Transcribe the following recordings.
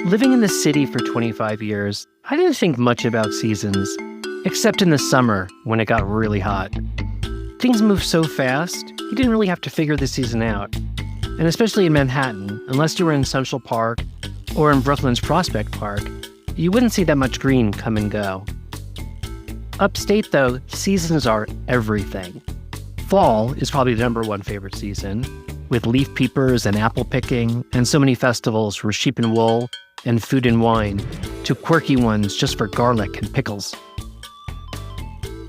Living in the city for 25 years, I didn't think much about seasons, except in the summer when it got really hot. Things move so fast, you didn't really have to figure the season out. And especially in Manhattan, unless you were in Central Park or in Brooklyn's Prospect Park, you wouldn't see that much green come and go. Upstate, though, seasons are everything. Fall is probably the #1 favorite season, with leaf peepers and apple picking, and so many festivals for sheep and wool and food and wine, to quirky ones just for garlic and pickles.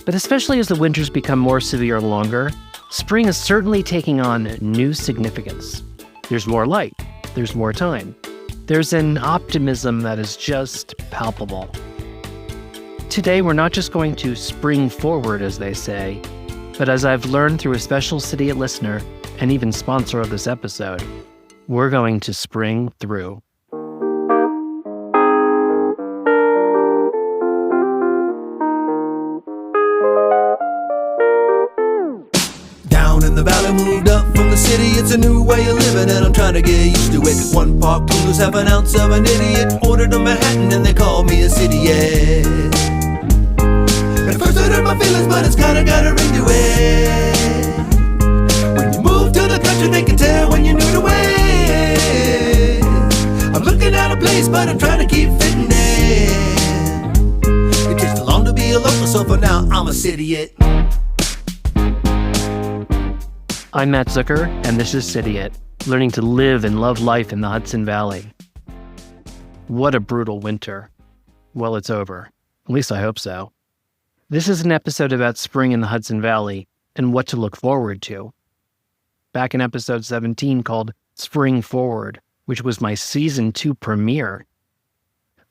But especially as the winters become more severe and longer, spring is certainly taking on new significance. There's more light, there's more time. There's an optimism that is just palpable. Today, we're not just going to spring forward, as they say, but as I've learned through a special Cidiot listener and even sponsor of this episode, we're going to spring through. Down in the valley, moved up from the city. It's a new way of living and I'm trying to get used to it. 1 park coolers, half an ounce of an idiot. Ordered a Manhattan and they call me a Cidiot. At first I hurt my feelings, but it's kinda got a ring to it. When you move to the country, they can tell when you're new to it. I'm looking at a place, but I'm trying to keep fitting in. It takes too long to be a local, so for now I'm a Cidiot. I'm Matt Zucker, and this is Cidiot, learning to live and love life in the Hudson Valley. What a brutal winter. Well, it's over. At least I hope so. This is an episode about spring in the Hudson Valley and what to look forward to. Back in episode 17 called Spring Forward, which was my season 2 premiere.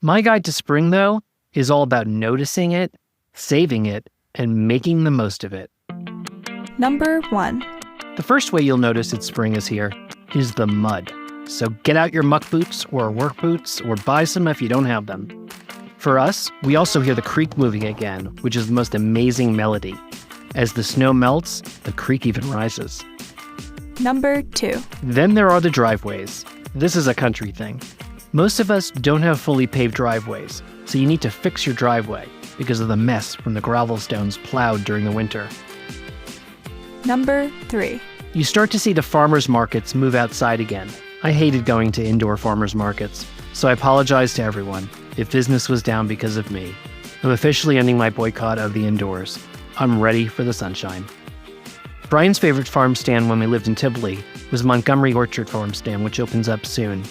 My guide to spring, though, is all about noticing it, saving it, and making the most of it. Number 1. The first way you'll notice that spring is here is the mud. So get out your muck boots or work boots or buy some if you don't have them. For us, we also hear the creek moving again, which is the most amazing melody. As the snow melts, the creek even rises. Number 2. Then there are the driveways. This is a country thing. Most of us don't have fully paved driveways, so you need to fix your driveway because of the mess from the gravel stones plowed during the winter. Number 3. You start to see the farmers markets move outside again. I hated going to indoor farmers markets, so I apologize to everyone if business was down because of me. I'm officially ending my boycott of the indoors. I'm ready for the sunshine. Brian's favorite farm stand when we lived in Tivoli was Montgomery Orchard Farm Stand, which opens up soon.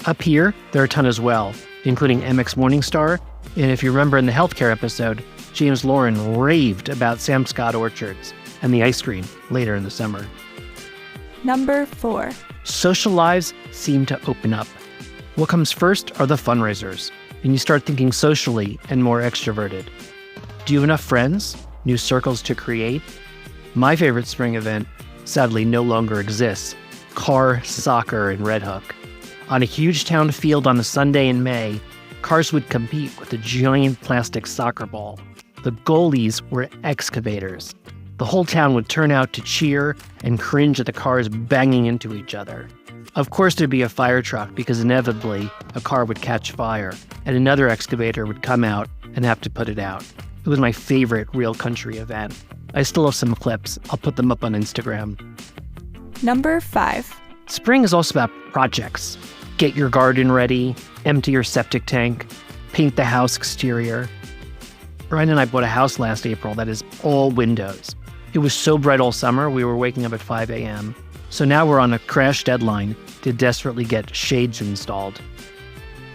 Up here, there are a ton as well, including MX Morningstar, and if you remember in the healthcare episode, James Lauren raved about Sam Scott Orchards and the ice cream later in the summer. Number 4. Social lives seem to open up. What comes first are the fundraisers, and you start thinking socially and more extroverted. Do you have enough friends? New circles to create? My favorite spring event, sadly, no longer exists. Car soccer in Red Hook. On a huge town field on a Sunday in May, cars would compete with a giant plastic soccer ball. The goalies were excavators. The whole town would turn out to cheer and cringe at the cars banging into each other. Of course, there'd be a fire truck because inevitably a car would catch fire and another excavator would come out and have to put it out. It was my favorite real country event. I still have some clips. I'll put them up on Instagram. Number 5. Spring is also about projects. Get your garden ready, empty your septic tank, paint the house exterior. Brian and I bought a house last April that is all windows. It was so bright all summer, we were waking up at 5 a.m. So now we're on a crash deadline to desperately get shades installed.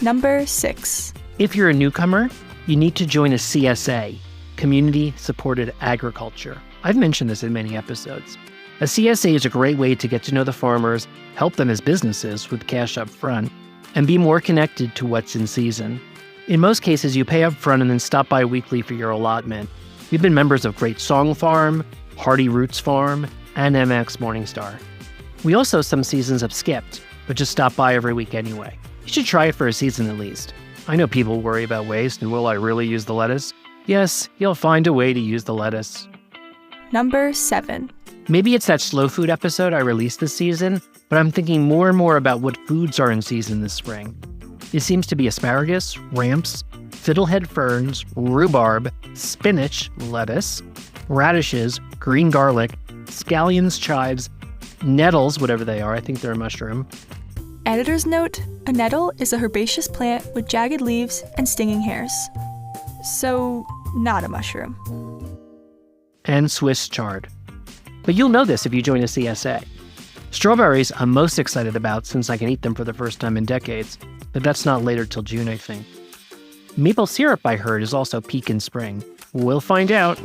Number 6. If you're a newcomer, you need to join a CSA, Community Supported Agriculture. I've mentioned this in many episodes. A CSA is a great way to get to know the farmers, help them as businesses with cash up front, and be more connected to what's in season. In most cases, you pay up front and then stop by weekly for your allotment. We've been members of Great Song Farm, Hardy Roots Farm, and MX Morningstar. We also some seasons have skipped, but just stop by every week anyway. You should try it for a season at least. I know people worry about waste and will I really use the lettuce? Yes, you'll find a way to use the lettuce. Number 7. Maybe it's that slow food episode I released this season, but I'm thinking more and more about what foods are in season this spring. It seems to be asparagus, ramps, fiddlehead ferns, rhubarb, spinach, lettuce, radishes, green garlic, scallions, chives, nettles, whatever they are, I think they're a mushroom. Editor's note, a nettle is a herbaceous plant with jagged leaves and stinging hairs. So, not a mushroom. And Swiss chard. But you'll know this if you join a CSA. Strawberries I'm most excited about since I can eat them for the first time in decades, but that's not later till June, I think. Maple syrup, I heard, is also peak in spring. We'll find out.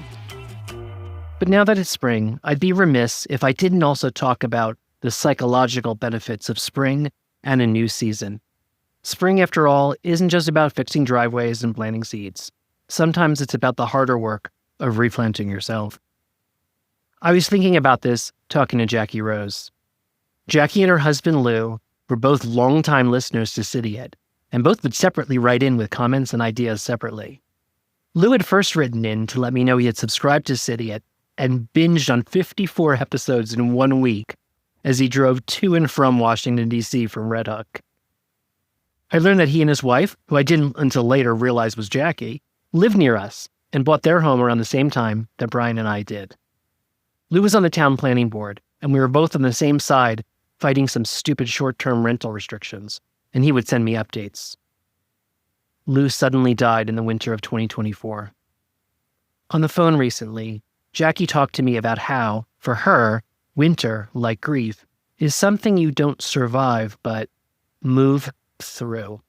But now that it's spring, I'd be remiss if I didn't also talk about the psychological benefits of spring and a new season. Spring, after all, isn't just about fixing driveways and planting seeds. Sometimes it's about the harder work of replanting yourself. I was thinking about this talking to Jacqui Rose. Jacqui and her husband Lou were both longtime listeners to Cidiot, and both would separately write in with comments and ideas separately. Lou had first written in to let me know he had subscribed to Cidiot and binged on 54 episodes in 1 week as he drove to and from Washington, D.C. from Red Hook. I learned that he and his wife, who I didn't until later realize was Jacqui, lived near us and bought their home around the same time that Brian and I did. Lou was on the town planning board, and we were both on the same side fighting some stupid short-term rental restrictions, and he would send me updates. Lou suddenly died in the winter of 2024. On the phone recently, Jacqui talked to me about how, for her, winter, like grief, is something you don't survive but move through.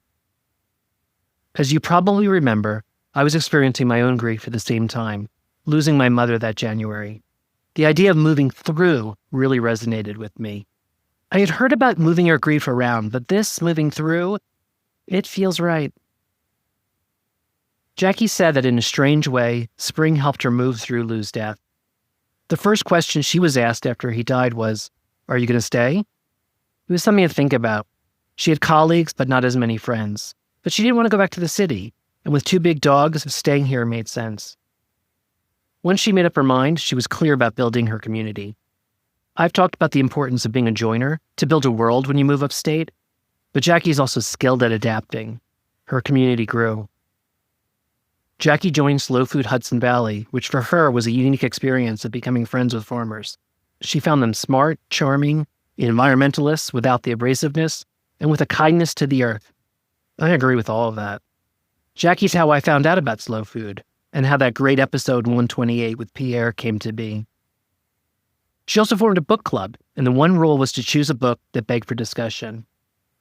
As you probably remember, I was experiencing my own grief at the same time, losing my mother that January. The idea of moving through really resonated with me. I had heard about moving your grief around, but this, moving through, it feels right. Jacqui said that in a strange way, spring helped her move through Lou's death. The first question she was asked after he died was, "Are you going to stay?" It was something to think about. She had colleagues, but not as many friends. But she didn't want to go back to the city, and with 2 big dogs, staying here made sense. Once she made up her mind, she was clear about building her community. I've talked about the importance of being a joiner to build a world when you move upstate, but Jacqui's also skilled at adapting. Her community grew. Jacqui joined Slow Food Hudson Valley, which for her was a unique experience of becoming friends with farmers. She found them smart, charming, environmentalists without the abrasiveness, and with a kindness to the earth. I agree with all of that. Jacqui's how I found out about Slow Food, and how that great episode 128 with Pierre came to be. She also formed a book club, and the one rule was to choose a book that begged for discussion.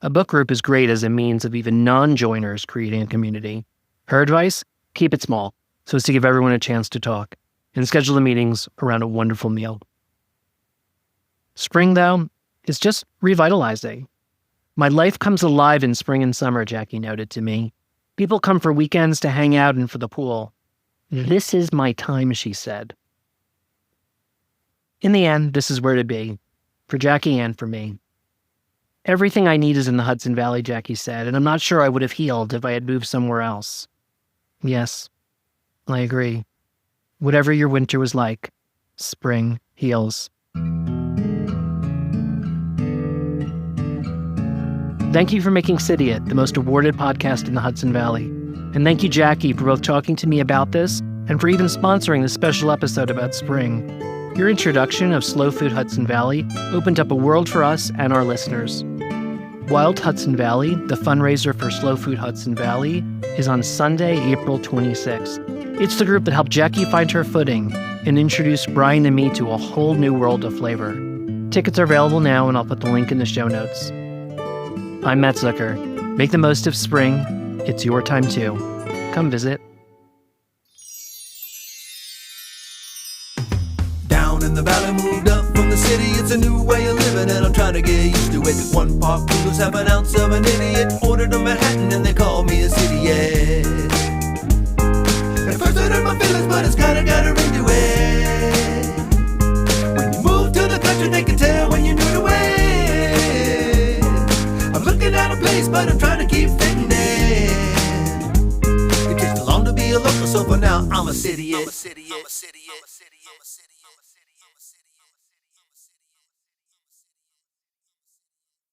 A book group is great as a means of even non-joiners creating a community. Her advice? Keep it small, so as to give everyone a chance to talk, and schedule the meetings around a wonderful meal. Spring, though, is just revitalizing. My life comes alive in spring and summer, Jacqui noted to me. People come for weekends to hang out and for the pool. This is my time, she said. In the end, this is where to be, for Jacqui and for me. Everything I need is in the Hudson Valley, Jacqui said, and I'm not sure I would have healed if I had moved somewhere else. Yes, I agree. Whatever your winter was like, spring heals. Thank you for making Cidiot the most awarded podcast in the Hudson Valley. And thank you, Jacqui, for both talking to me about this and for even sponsoring this special episode about spring. Your introduction of Slow Food Hudson Valley opened up a world for us and our listeners. Wild Hudson Valley, the fundraiser for Slow Food Hudson Valley, is on Sunday, April 26th. It's the group that helped Jacqui find her footing and introduced Brian and me to a whole new world of flavor. Tickets are available now, and I'll put the link in the show notes. I'm Matt Zucker. Make the most of spring. It's your time too. Come visit. Down in the valley, moved up from the city. It's a new way of living, and I'm trying to get used to it. 1 pot noodles, half an ounce of an idiot. Ordered a Manhattan, and they call me a Cidiot. At first I hurt my feelings, but it's kinda got her into it. When you move to the country, they can tell when you're new to it. I'm looking at a place, but I'm trying to keep fitting in. It takes too long to be a local, so for now I'm a Cidiot.